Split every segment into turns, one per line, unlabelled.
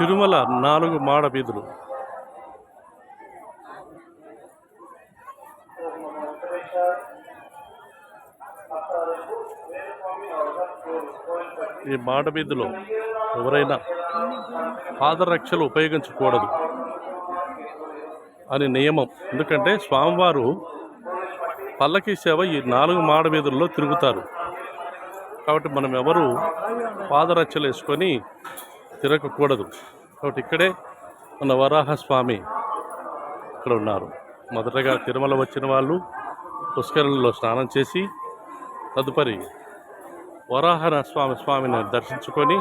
తిరుమల 4 మాడ వీధులు. ఈ మాడ వీధిలో ఎవరైనా పాదరక్షలు ఉపయోగించకూడదు అని నియమం. ఎందుకంటే స్వామివారు పల్లకీ సేవ ఈ 4 మాడ వీధుల్లో తిరుగుతారు. కాబట్టి మనం ఎవరు పాదరక్షలు వేసుకొని తిరగకూడదు. కాబట్టి ఇక్కడే మన వరాహస్వామి ఇక్కడ ఉన్నారు. మొదటగా తిరుమల వచ్చిన వాళ్ళు పుష్కరంలో స్నానం చేసి తదుపరి స్వామిని దర్శించుకొని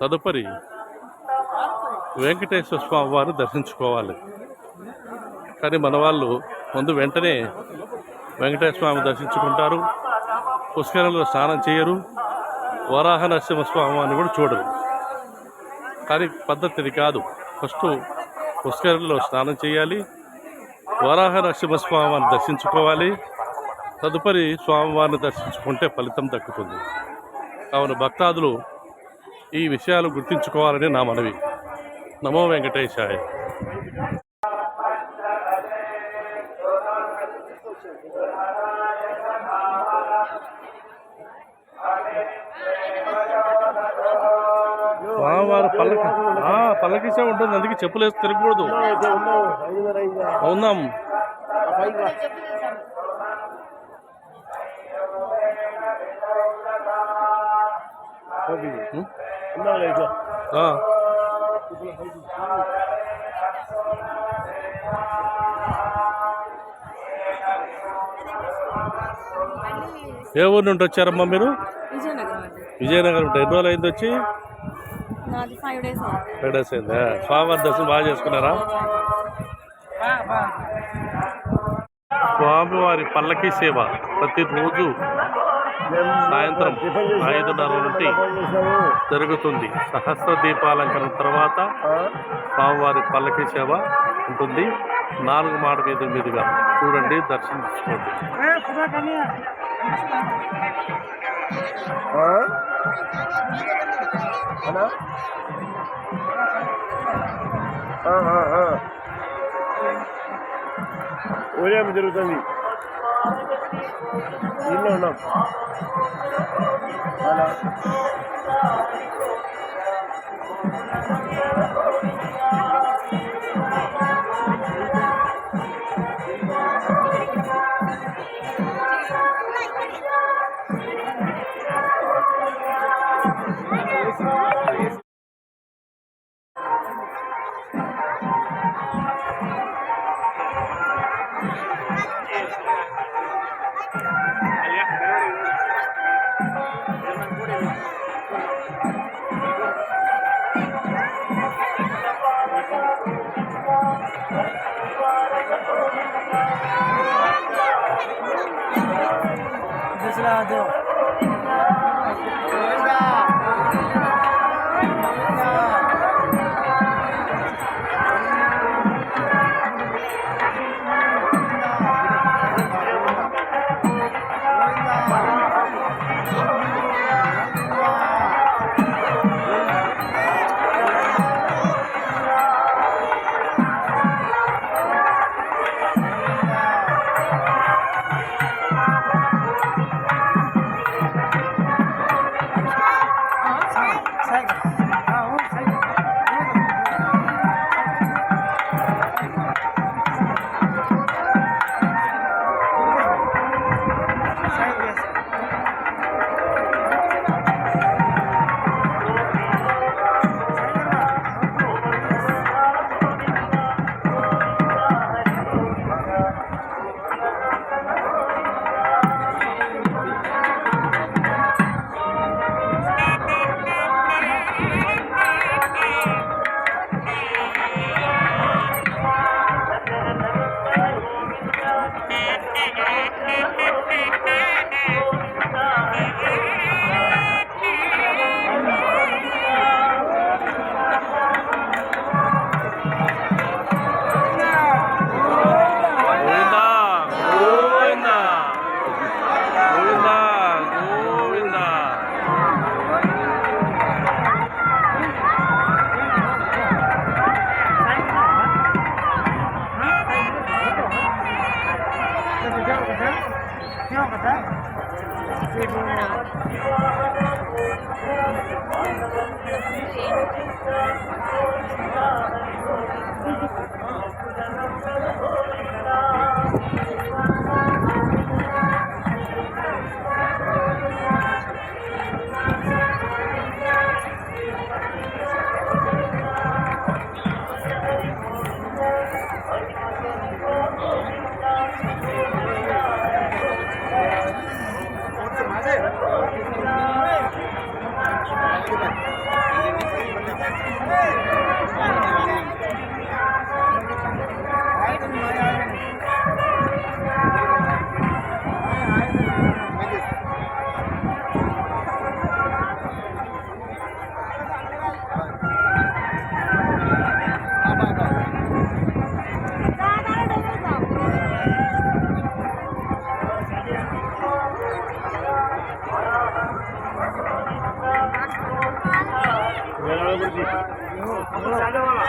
తదుపరి వెంకటేశ్వర స్వామి వారిని దర్శించుకోవాలి. కానీ మన వాళ్ళు ముందు వెంటనే వెంకటేశ్వర స్వామి దర్శించుకుంటారు, పుష్కరంలో స్నానం చేయరు, వరాహ నరసింహస్వామి వారిని కూడా చూడరు. కానీ పద్ధతి కాదు. ఫస్ట్ పుష్కరంలో స్నానం చేయాలి, వరాహ నరసింహస్వామి వారిని దర్శించుకోవాలి, తదుపరి స్వామివారిని దర్శించుకుంటే ఫలితం దక్కుతుంది. కావున భక్తాదులు ఈ విషయాలు గుర్తించుకోవాలని నా మనవి. నమో వెంకటేశాయ. స్వామివారు పల్లకిసే ఉంటుంది, అందుకే చెప్పులేసి తిరగకూడదు. అవునాం. ఏ ఊరు నుండి వచ్చారమ్మా మీరు? విజయనగరం. ఎన్ని రోజులు అయింది వచ్చి? 5 days అయిందా? స్వామివారి దర్శనం బాగా చేసుకున్నారా? స్వామివారి పల్లకీ సేవ ప్రతిరోజు సాయంత్రం 5:30 నుండి జరుగుతుంది. సహస్ర దీపాలంకరణ తర్వాత స్వామివారి పల్లకీ సేవ ఉంటుంది. 4 మాడ వీధుల మీదుగా చూడండి, దర్శించుకోండి.
ఉదయం జరుగుతుంది. ఇల్లు ఉన్నాం. బరాబర్ది బరాబర్ది
అడుగుతా